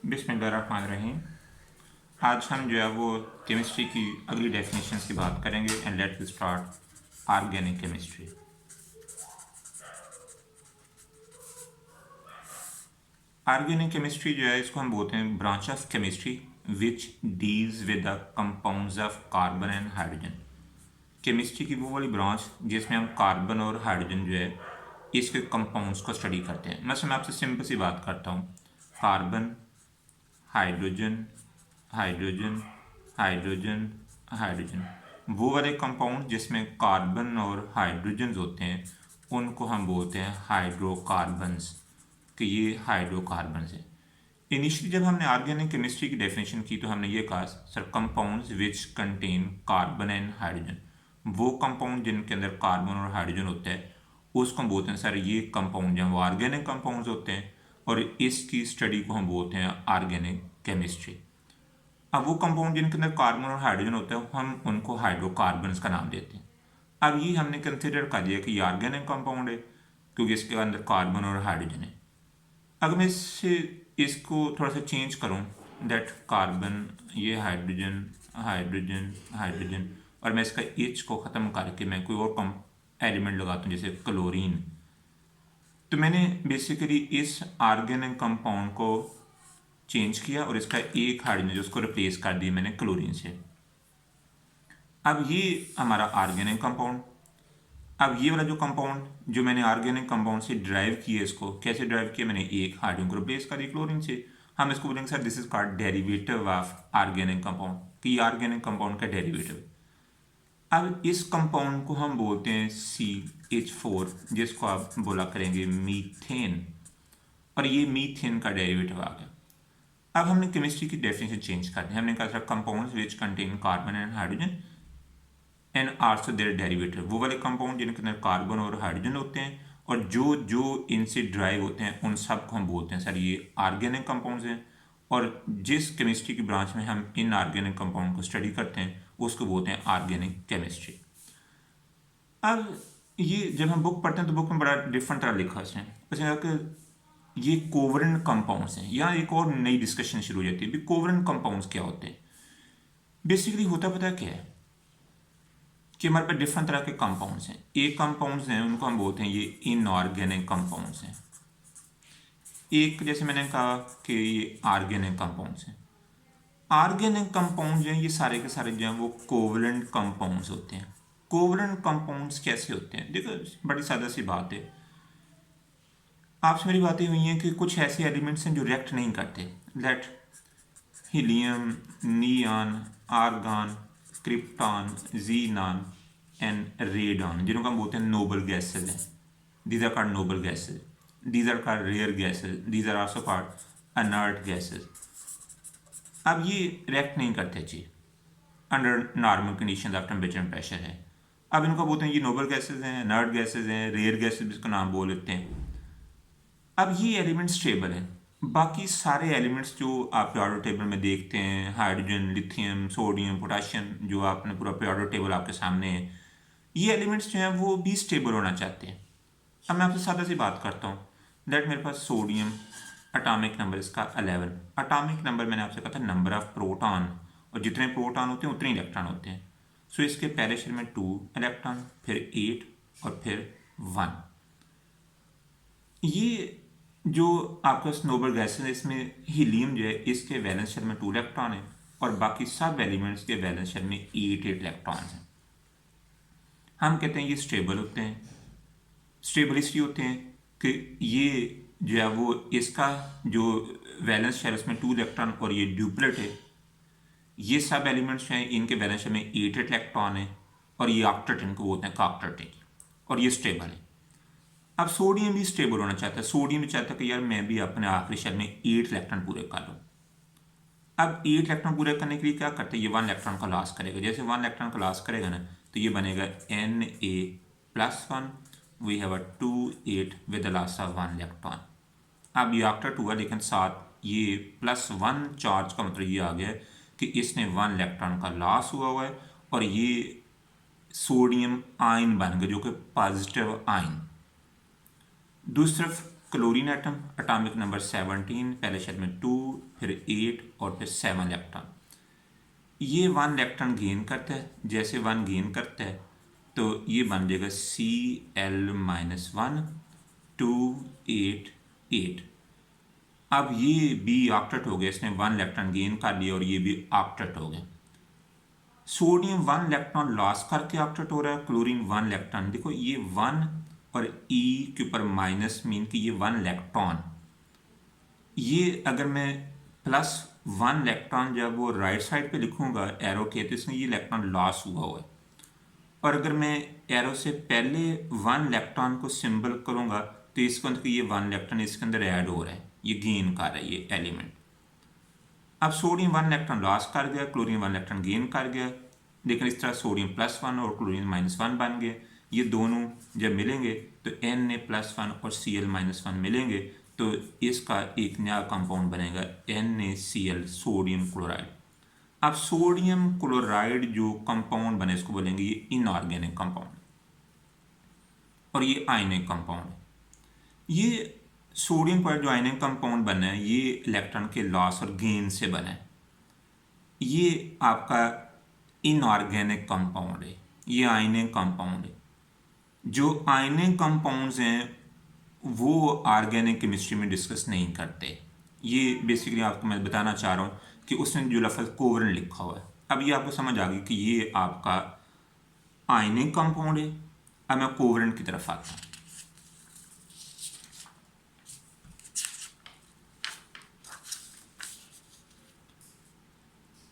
बिस्मिल्लाहिर्रहमानिर्रहीम। आज हम जो है वो केमिस्ट्री की अगली डेफिनेशंस की बात करेंगे and let's start organic chemistry. Organic chemistry जो है इसको हम बोलते हैं branch of chemistry which deals with the compounds of carbon and hydrogen. Chemistry की वो वाली ब्रांच जिसमें हम कार्बन और हाइड्रोजन जो है इसके कंपाउंड्स को स्टडी करते हैं। मैं आपसे सिंपल सी बात करता हूँ, carbon, hydrogen, hydrogen, hydrogen, hydrogen, वो वाले कंपाउंड जिसमें कार्बन और हाइड्रोजन होते हैं उनको हम बोलते हैं हाइड्रोकार्बन्स, कि ये हाइड्रोकार्बन्स हैं। इनिशियली जब हमने ऑर्गेनिक केमिस्ट्री की डेफिनेशन की तो हमने ये कहा sir compounds which contain carbon and hydrogen, वो कंपाउंड जिनके अंदर कार्बन और हाइड्रोजन होता है उसको हम बोलते हैं सर ये कंपाउंड जो है वो ऑर्गेनिक कंपाउंड्स होते हैं और इसकी स्टडी को हम बोलते हैं ऑर्गेनिक केमिस्ट्री। अब वो कंपाउंड जिनके अंदर कार्बन और हाइड्रोजन होता है हम उनको हाइड्रोकार्बन्स का नाम देते हैं। अब ये हमने कंसिडर कर दिया कि ये ऑर्गेनिक कंपाउंड है क्योंकि इसके अंदर कार्बन और हाइड्रोजन है। अगर मैं इसको थोड़ा सा चेंज करूं, दैट कार्बन, ये हाइड्रोजन, हाइड्रोजन, हाइड्रोजन, और मैं इसका एच को ख़त्म करके मैं कोई और कम एलिमेंट लगाता हूँ जैसे क्लोरीन, तो मैंने बेसिकली इस ऑर्गेनिक कंपाउंड को चेंज किया और इसका एक हाइड्रोजन जो उसको रिप्लेस कर दिया मैंने क्लोरीन से। अब ये हमारा ऑर्गेनिक कंपाउंड। अब ये वाला जो कंपाउंड जो मैंने ऑर्गेनिक कंपाउंड से ड्राइव किया, इसको कैसे ड्राइव किया, मैंने एक हाइड्रोजन को रिप्लेस कर दिया क्लोरीन से। हम इसको बोलेंगे sir this is called derivative of organic compound, कि ऑर्गेनिक कंपाउंड का डेरिवेटिव। अब इस कंपाउंड को हम बोलते हैं CH4, जिसको आप बोला करेंगे मीथेन, और ये मीथेन का डेरिवेटिव आ गया। अब हमने केमिस्ट्री की डेफिनेशन चेंज कर दी, हमने कहा था compounds which contain carbon and hydrogen and also their derivative, वो वाले कंपाउंड जिनके अंदर कार्बन और हाइड्रोजन होते हैं और जो जो इनसे ड्राइव होते हैं उन सब को हम बोलते हैं सर ये ऑर्गेनिक कंपाउंड्स हैं। और जिस केमिस्ट्री की ब्रांच में हम इन ऑर्गेनिक कंपाउंड को स्टडी करते हैं उसको बोलते हैं ऑर्गेनिक केमिस्ट्री। अब ये जब हम बुक पढ़ते हैं तो बुक में बड़ा डिफरेंट तरह लिखा है इसमें, ये कोवलेंट कंपाउंड्स हैं। यहाँ एक और नई डिस्कशन शुरू हो जाती है, कोवलेंट कंपाउंड्स क्या होते हैं। बेसिकली होता पता क्या है कि हमारे पास डिफरेंट तरह के कंपाउंड्स हैं। एक कंपाउंड्स हैं उनको हम बोलते हैं ये इनऑर्गेनिक कंपाउंड्स हैं। एक जैसे मैंने कहा कि ये ऑर्गेनिक कंपाउंड्स हैं। ऑर्गेनिक कंपाउंड जो हैं ये सारे के सारे जो हैं वो कोवलेंट कंपाउंड्स होते हैं। कोवलेंट कंपाउंड्स कैसे होते हैं, देखो बड़ी सादा सी बात है। आपसे मेरी बातें हुई हैं कि कुछ ऐसे एलिमेंट्स हैं जो रिएक्ट नहीं करते, that helium, neon, argon, krypton, xenon and radon, जिनको हम बोलते हैं नोबल गैसेज हैं। These are called noble gases, these are called rare gases, these are also called inert gases. अब ये रिएक्ट नहीं करते जी under normal condition of temperature and pressure है। अब इनको बोलते हैं ये नोबल गैसेज हैं, अनर्ट गैसेज हैं, रेयर गैसेज भी इसका नाम बोल लेते हैं। अब ये एलिमेंट्स स्टेबल हैं। बाकी सारे एलिमेंट्स जो आप पीरियोडिक टेबल में देखते हैं, हाइड्रोजन, लिथियम, सोडियम, पोटाशियम, जो आपने पूरा पीरियोडिक टेबल आपके सामने है, ये एलिमेंट्स जो हैं वो भी स्टेबल होना चाहते हैं। अब मैं आपसे सादा सी बात करता हूँ, दैट मेरे पास सोडियम, एटॉमिक नंबर इसका 11। एटॉमिक नंबर मैंने आपसे कहा था नंबर ऑफ प्रोटॉन, और जितने प्रोटॉन होते हैं उतने इलेक्ट्रॉन होते हैं। सो इसके पहले शेल में 2 इलेक्ट्रॉन, फिर 8 और फिर 1। ये जो आपका नोबल गैस है इसमें हीलियम जो है इसके वैलेंस शेल में 2 इलेक्ट्रॉन है और बाकी सब एलिमेंट्स के वैलेंस शेल में 8 इलेक्ट्रॉन्स हैं। हम कहते हैं ये स्टेबल होते हैं। स्टेबल इसलिए होते हैं कि ये जो है वो इसका जो वैलेंस शेल उसमें 2 इलेक्ट्रॉन और ये ड्यूप्लेट है, ये सब एलिमेंट्स हैं इनके वैलेंस शेल में 8 इलेक्ट्रॉन है और ये ऑक्टेट इनको बोलते हैं ऑक्टेट, और ये स्टेबल है। अब सोडियम भी स्टेबल होना चाहता है। सोडियम भी चाहता है कि यार मैं भी अपने आखिरी शेल में 8 इलेक्ट्रॉन पूरे कर लूँ। अब 8 इलेक्ट्रॉन पूरे करने के लिए क्या करते हैं, ये 1 इलेक्ट्रॉन का लॉस करेगा। जैसे 1 इलेक्ट्रॉन का लॉस करेगा ना तो ये बनेगा Na+1, we have a 2 8 with the loss of 1 electron. अब ये ऑक्टेट हुआ लेकिन साथ ये +1 चार्ज का मतलब ये आ गया कि इसने 1 इलेक्ट्रॉन का लॉस हुआ है और ये सोडियम आयन बन गया जो कि पॉजिटिव आयन। दूसरी तरफ क्लोरीन एटम एटॉमिक नंबर 17, पहले शेल में 2, फिर 8 और फिर 7 इलेक्ट्रॉन। ये 1 इलेक्ट्रॉन गेन करता है, जैसे 1 गेन करता है तो ये बन जाएगा Cl-1 2 8 8। अब ये बी ऑक्टेट हो गया, इसने 1 इलेक्ट्रॉन गेन कर लिया और ये भी ऑक्टेट हो गया। सोडियम 1 इलेक्ट्रॉन लॉस करके ऑक्टेट हो रहा है, क्लोरीन 1 इलेक्ट्रॉन। देखो ये 1 और E के ऊपर माइनस मीन कि ये 1 इलेक्ट्रॉन, ये अगर मैं +1 इलेक्ट्रॉन जब वो राइट साइड पे लिखूंगा एरो के, तो इसमें ये इलेक्ट्रॉन लॉस हुआ है। और अगर मैं एरो से पहले 1 इलेक्ट्रॉन को सिंबल करूंगा तो इसके अंदर ये 1 इलेक्ट्रॉन इसके अंदर ऐड हो रहा है, ये गेन कर रहा है ये एलिमेंट। अब सोडियम 1 इलेक्ट्रॉन लॉस कर गया, क्लोरीन 1 इलेक्ट्रॉन गेन कर गया, लेकिन इस तरह सोडियम +1 और क्लोरीन -1 बन गए। ये दोनों जब मिलेंगे तो Na+1 और Cl-1 मिलेंगे तो इसका एक नया कंपाउंड बनेगा NaCl, सोडियम क्लोराइड। अब सोडियम क्लोराइड जो कंपाउंड बने इसको बोलेंगे ये इनऑर्गेनिक कंपाउंड, और ये आयनिक कंपाउंड है। ये सोडियम क्लोराइड जो आयनिक कंपाउंड बना है ये इलेक्ट्रॉन के लॉस और गेन से बना है। ये आपका इनऑर्गेनिक कंपाउंड है, ये आयनिक कंपाउंड है। जो आयनिक कंपाउंड्स हैं वो ऑर्गेनिक केमिस्ट्री में डिस्कस नहीं करते। ये बेसिकली आपको मैं बताना चाह रहा हूँ कि उसने जो लफ्ज़ कोवलेंट लिखा हुआ है, अब ये आपको समझ आ गई कि ये आपका आयनिक कंपाउंड है। अब मैं कोवलेंट की तरफ आता हूँ।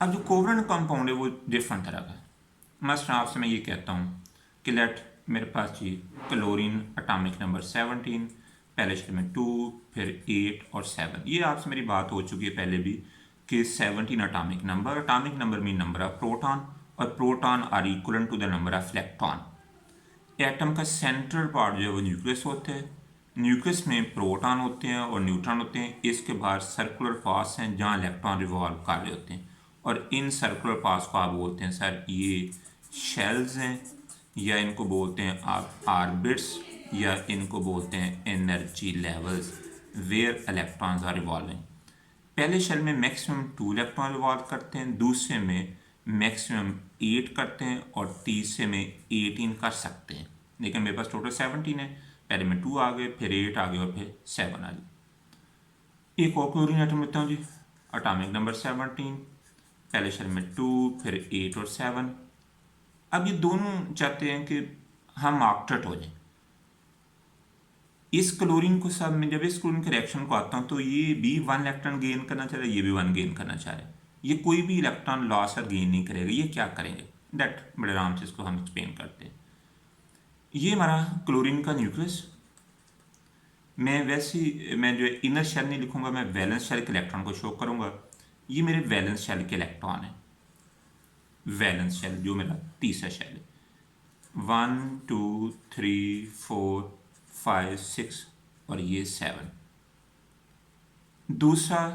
अब जो कोवलेंट कंपाउंड है वो डिफरेंट तरह का है। मसलन आपसे मैं ये कहता हूँ कि लेट मेरे पास जी क्लोरीन एटॉमिक नंबर 17, पहले शेल में 2, फिर 8 और 7। ये आपसे मेरी बात हो चुकी है पहले भी कि 17 atomic number mean number of proton, और proton are equal to the number of electron. Atom का सेंट्रल पार्ट जो है वो न्यूक्लियस होता है, न्यूक्लियस में प्रोटॉन होते हैं और न्यूट्रॉन होते हैं। इसके बाहर सर्कुलर पाथ्स हैं जहाँ इलेक्ट्रॉन रिवॉल्व कर रहे होते हैं, और इन सर्कुलर पाथ्स को आप बोलते हैं सर ये शेल्स हैं, या इनको बोलते हैं आप ऑर्बिट्स, या इनको बोलते हैं energy levels where electrons are revolving. पहले शेल में मैक्सिमम 2 इलेक्ट्रॉन रिवॉल्व करते हैं, दूसरे में मैक्सिमम 8 करते हैं, और तीसरे में 18 कर सकते हैं। लेकिन मेरे पास टोटल 17 है, पहले में 2 आ गए, फिर 8 आ गए और फिर 7 आ गए। एक और क्लोरीन एटम लेता हूँ जी, एटॉमिक नंबर 17, पहले शेल में 2, फिर 8 और 7। अब ये दोनों चाहते हैं कि हम ऑक्टेट हो जाएं। इस क्लोरीन को सब में जब इस क्लोरीन के रिएक्शन को आता हूँ तो ये भी 1 इलेक्ट्रॉन गेन करना चाह रहा है, ये भी 1 गेन करना चाह रहा है। ये कोई भी इलेक्ट्रॉन लॉस और गेन नहीं करेगा। ये क्या करेंगे दैट बड़े आराम से इसको हम एक्सप्लेन करते हैं। ये हमारा क्लोरीन का न्यूक्लियस, मैं जो इनर शेल नहीं लिखूंगा, मैं वैलेंस शेल के इलेक्ट्रॉन को शो करूंगा। ये मेरे वैलेंस शेल के इलेक्ट्रॉन है, वैलेंस शेल जो मेरा तीसरा शेल है। 1 2 3 4 5 6 और ये 7। दूसरा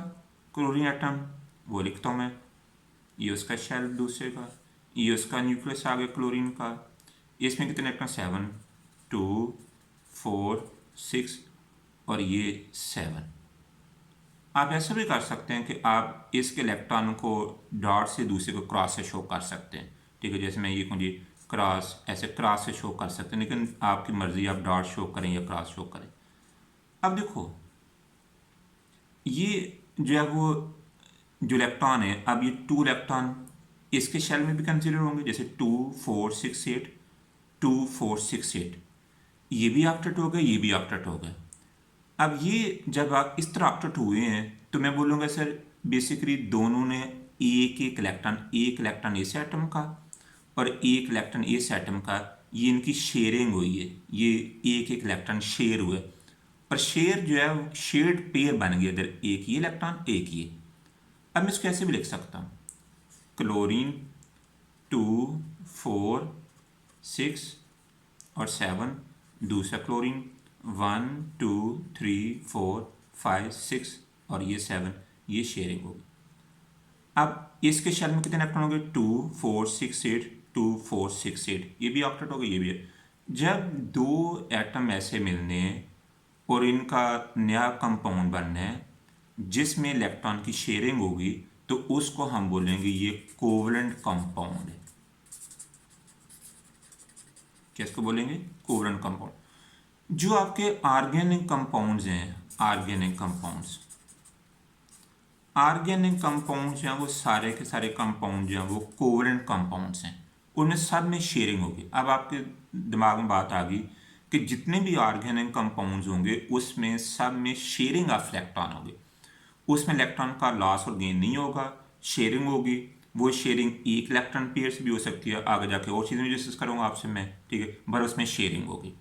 क्लोरीन एटम वो लिखता हूँ मैं, ये उसका शेल दूसरे का, ये उसका न्यूक्लियस आ गया क्लोरीन का। इसमें कितने इलेक्ट्रॉन 7 2 4 6 और ये 7। आप ऐसा भी कर सकते हैं कि आप इसके इलेक्ट्रॉन को डॉट से दूसरे को क्रॉस से शो कर सकते हैं। ठीक है, जैसे मैं ये कहूँ जी क्रॉस, ऐसे क्रॉस से शो कर सकते हैं, लेकिन आपकी मर्जी, आप डॉट शो करें या क्रॉस शो करें। अब देखो ये जो है वो जो इलेक्ट्रॉन है, अब ये 2 इलेक्ट्रॉन इसके शेल में भी कंसिडर होंगे, जैसे 2 4 6 8 2 4 6 8। ये भी ऑक्टेट हो गए, ये भी ऑक्टेट हो गए। अब ये जब आप इस तरह ऑक्टेट हुए हैं तो मैं बोलूँगा सर बेसिकली दोनों ने एक इलेक्ट्रॉन इस एटम का और एक इलेक्ट्रॉन इस एटम का, ये इनकी शेयरिंग हुई है, ये एक इलेक्ट्रॉन शेयर हुए। पर शेयर जो है शेयर्ड पेयर बन गया, इधर एक ये इलेक्ट्रॉन एक ये। अब मैं इसको ऐसे भी लिख सकता हूँ, क्लोरीन 2 4 6 और 7, दूसरा क्लोरीन 1 2 3 4 5 6 और ये 7, ये शेयरिंग होगी। अब इसके शेल में कितने इलेक्ट्रॉन हो गए 2 4 6 8 2 4 6 8, ये भी ऑक्टेट हो गए, ये भी है। जब दो एटम ऐसे मिलने हैं और इनका नया कंपाउंड बनना है जिसमें इलेक्ट्रॉन की शेयरिंग होगी, तो उसको हम बोलेंगे ये कोवलेंट कंपाउंड है। किसको बोलेंगे? Covalent compound. जो आपके ऑर्गेनिक कंपाउंड्स हैं, ऑर्गेनिक कंपाउंड्स जो हैं वो सारे के सारे कंपाउंड जो हैं वो कोवलेंट कंपाउंड्स हैं, उनमें सब में शेयरिंग होगी। अब आपके दिमाग में बात आ गई कि जितने भी ऑर्गेनिक कंपाउंड्स होंगे उसमें सब में शेयरिंग ऑफ इलेक्ट्रॉन होगी, उसमें इलेक्ट्रॉन का लॉस और गेन नहीं होगा, शेयरिंग होगी। वो शेयरिंग एक इलेक्ट्रॉन पेयर से भी हो सकती है, आगे जाके और चीज़ें डिस्कस करूँगा आपसे मैं, ठीक है, पर उसमें शेयरिंग होगी।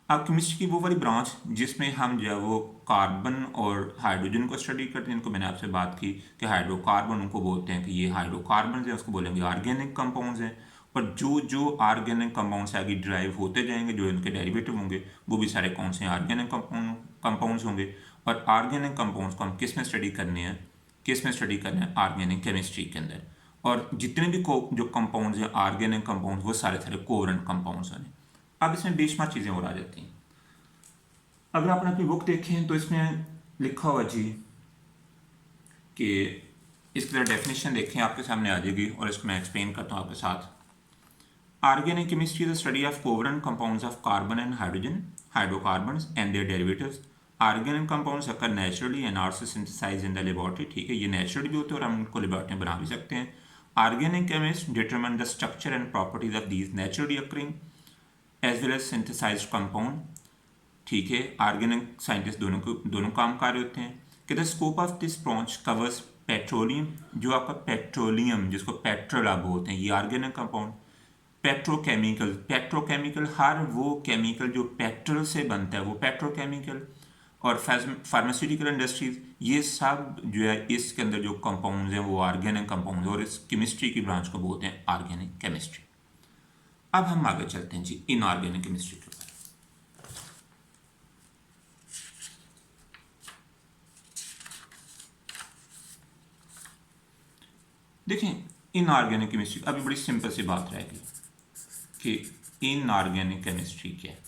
अब केमिस्ट्री की वो वाली ब्रांच जिसमें हम जो है वो कार्बन और हाइड्रोजन को स्टडी करते हैं, इनको मैंने आपसे बात की कि हाइड्रोकार्बन उनको बोलते हैं कि ये हाइड्रोकार्बन हैं, उसको बोलेंगे ऑर्गेनिक कंपाउंड्स हैं। और जो जो ऑर्गेनिक कंपाउंड्स आगे ड्राइव होते जाएंगे, जो इनके डेरिवेटिव होंगे, वो भी सारे कौन से ऑर्गेनिक कंपाउंड्स होंगे। और ऑर्गेनिक कंपाउंड्स को हम किस में स्टडी करने हैं? ऑर्गेनिक केमिस्ट्री के अंदर। और जितने भी जो कंपाउंड्स हैं ऑर्गेनिक कंपाउंड्स, वो सारे सारे कोवलेंट कंपाउंड्स हैं। अब इसमें बेशुमार चीज़ें और आ जाती हैं। अगर आपने अपनी बुक देखें तो इसमें लिखा हुआ जी कि इसकी तरह डेफिनेशन देखें, आपके सामने आ जाएगी और इसको मैं एक्सप्लेन करता हूँ आपके साथ। Organic chemistry is the study of covalent compounds of carbon and hydrogen, hydrocarbons and their derivatives. Organic compounds occur naturally and also synthesized in the laboratory. ठीक है, ये नेचुरली भी होते हैं और हम इनको लेबोरेटरी में बना भी सकते हैं। Organic chemist determine the structure and properties of these naturally occurring as well as synthesized compound. ठीक है, ऑर्गेनिक साइंटिस्ट दोनों काम कर रहे होते हैं कि the scope of this branch covers petroleum. जो आपका पेट्रोलियम, जिसको पेट्रोल आप बोलते हैं, ये ऑर्गेनिक कंपाउंड। पेट्रोकेमिकल हर वो केमिकल जो पेट्रोल से बनता है वो पेट्रोकेमिकल। और फार्मास्यूटिकल इंडस्ट्रीज, ये सब जो है इसके अंदर जो कंपाउंड्स हैं वो ऑर्गेनिक कंपाउंड्स, और इस केमिस्ट्री की ब्रांच को बोलते हैं ऑर्गेनिक केमिस्ट्री। अब हम आगे चलते हैं जी इनऑर्गेनिक केमिस्ट्री के ऊपर। देखें, इनऑर्गेनिक केमिस्ट्री अभी बड़ी सिंपल सी बात रहेगी कि इनऑर्गेनिक केमिस्ट्री क्या है।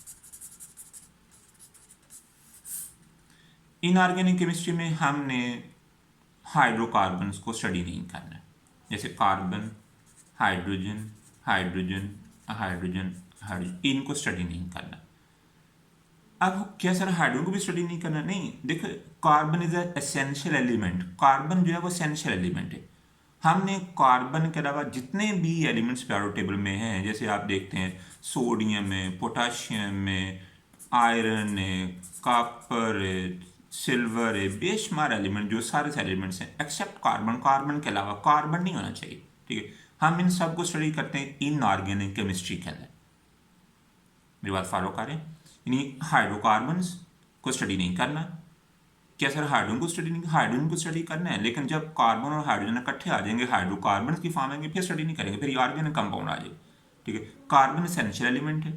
इनऑर्गेनिक केमिस्ट्री में हमने हाइड्रोकार्बन्स को स्टडी नहीं करना है, जैसे carbon, hydrogen, hydrogen, hydrogen, hydrogen, इनको स्टडी नहीं करना। अब क्या सर हाइड्रोजन को भी स्टडी नहीं करना? नहीं, देखो, carbon is essential element. Carbon जो है वो एसेंशियल एलिमेंट है। हमने कार्बन के अलावा जितने भी एलिमेंट्स पीरियोडिक टेबल में हैं, जैसे आप देखते हैं सोडियम है, पोटाशियम है, आयरन है, कॉपर है, सिल्वर है, बेशुमार एलिमेंट, जो सारे एलिमेंट्स हैं एक्सेप्ट कार्बन। कार्बन के अलावा कार्बन नहीं होना चाहिए। ठीक है, हम इन सब को स्टडी करते हैं इनऑर्गेनिक केमिस्ट्री के अंदर। मेरी बात फॉलो करें, यानी हाइड्रोकार्बन्स को स्टडी नहीं करना। क्या सर हाइड्रोजन को स्टडी नहीं? हाइड्रोजन को स्टडी करना है, लेकिन जब कार्बन और हाइड्रोजन इकट्ठे आ जाएंगे, हाइड्रोकार्बन की फॉर्म आएंगे, फिर स्टडी नहीं करेंगे, फिर ऑर्गेनिक कंपाउंड आ जाएगा। ठीक है, कार्बन एसेंशियल एलिमेंट है।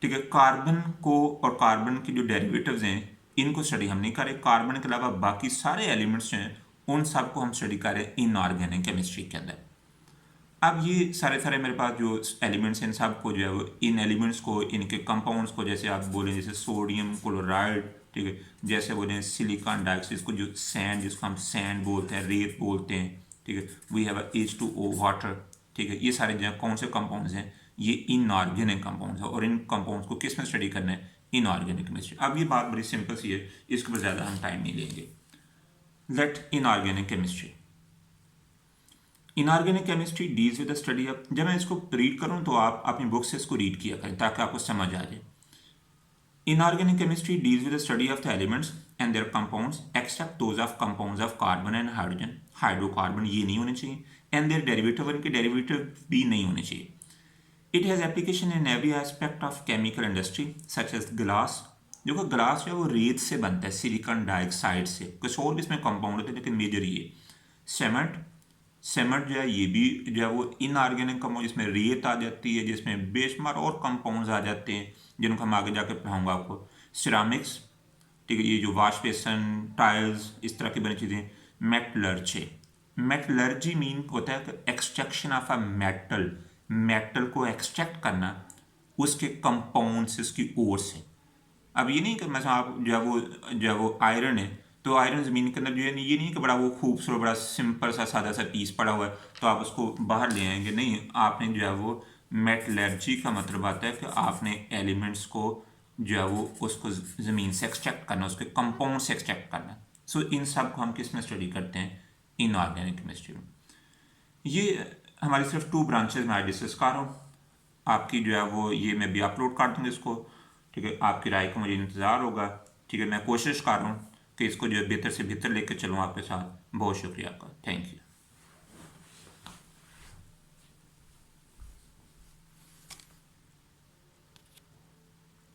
ठीक है, कार्बन को और कार्बन की जो डेरिवेटिव्स हैं इनको स्टडी हम नहीं करें। कार्बन के अलावा बाकी सारे एलिमेंट्स हैं उन सबको हम स्टडी करें इनऑर्गेनिक केमिस्ट्री के अंदर। अब ये सारे सारे मेरे पास जो एलिमेंट्स हैं इन सब को जो है वो, इन एलिमेंट्स को, इनके कंपाउंड्स को, जैसे आप बोलें जैसे सोडियम क्लोराइड, ठीक है, जैसे बोलें सिलिकॉन डाइऑक्साइड, इसको जो सैंड, जिसको हम सैंड बोलते हैं, रेत बोलते हैं, ठीक है, वी हैव H2O वाटर। ठीक है, ये सारे जो कौन से कंपाउंड्स हैं, ये इनऑर्गेनिक कंपाउंड्स है। और इन कंपाउंड्स को किस में स्टडी करना है? Inorganic chemistry. अब ये बात बड़ी सिंपल सी है, इसके ऊपर ज़्यादा हम टाइम नहीं लेंगे। Let inorganic chemistry. Inorganic chemistry deals with the study of, जब मैं इसको रीड करूं तो आप अपनी बुक से इसको रीड किया करें ताकि आपको समझ आ जाए। Inorganic chemistry deals with the study of the elements and their compounds except those of compounds of carbon and hydrogen. Hydrocarbon ये नहीं होने चाहिए, एंड देयर डेरिवेटिव, इनके डेरिवेटिव भी नहीं होने चाहिए। It has application in every aspect of chemical industry such as glass. जो कि ग्लास जो है वो रेत से बनता है, सिलिकॉन डाइऑक्साइड से, कुछ और भी इसमें कंपाउंड होते हैं लेकिन मेजर ये। सेमेंट जो है ये भी जो है वो इनऑर्गेनिक कंपाउंड, जिसमें रेत आ जाती है, जिसमें बेशुमार और कंपाउंड्स आ जाते हैं जिनको हम आगे जाकर पढ़ाऊंगा आपको। सिरामिक्स, ठीक है, ये जो वाश बेसन, टाइल्स, इस तरह की बनी चीज़ें। मेटलर्जी, मेटलर्जी मीन होता है extraction of a metal, metal को एक्सट्रैक्ट करना उसके कंपाउंड से, उसकी ओर से। अब ये नहीं कि मतलब आप जो है वो आयरन है, तो आयरन ज़मीन के अंदर जो है ये नहीं कि बड़ा वो खूबसूरत बड़ा सिंपल सा सादा सा पीस पड़ा हुआ है तो आप उसको बाहर ले आएंगे, नहीं। आपने जो है वो मेटलर्जी का मतलब आता है कि आपने एलिमेंट्स को जो है वो उसको ज़मीन से एक्सट्रैक्ट करना, उसके कंपाउंड से एक्सट्रैक्ट करना। सो इन सब को हम किस में स्टडी करते हैं? इनऑर्गेनिक केमिस्ट्री में। ये हमारी सिर्फ 2 ब्रांचेज में आज डिस्कस कर रहा हूँ। आपकी जो है वो ये मैं भी अपलोड कर दूँगा इसको, ठीक है। आपकी राय का मुझे इंतज़ार होगा, ठीक है। मैं कोशिश कर रहा हूँ कि इसको जो है बेहतर से बेहतर लेकर चलूँ आपके साथ। बहुत शुक्रिया आपका, थैंक यू।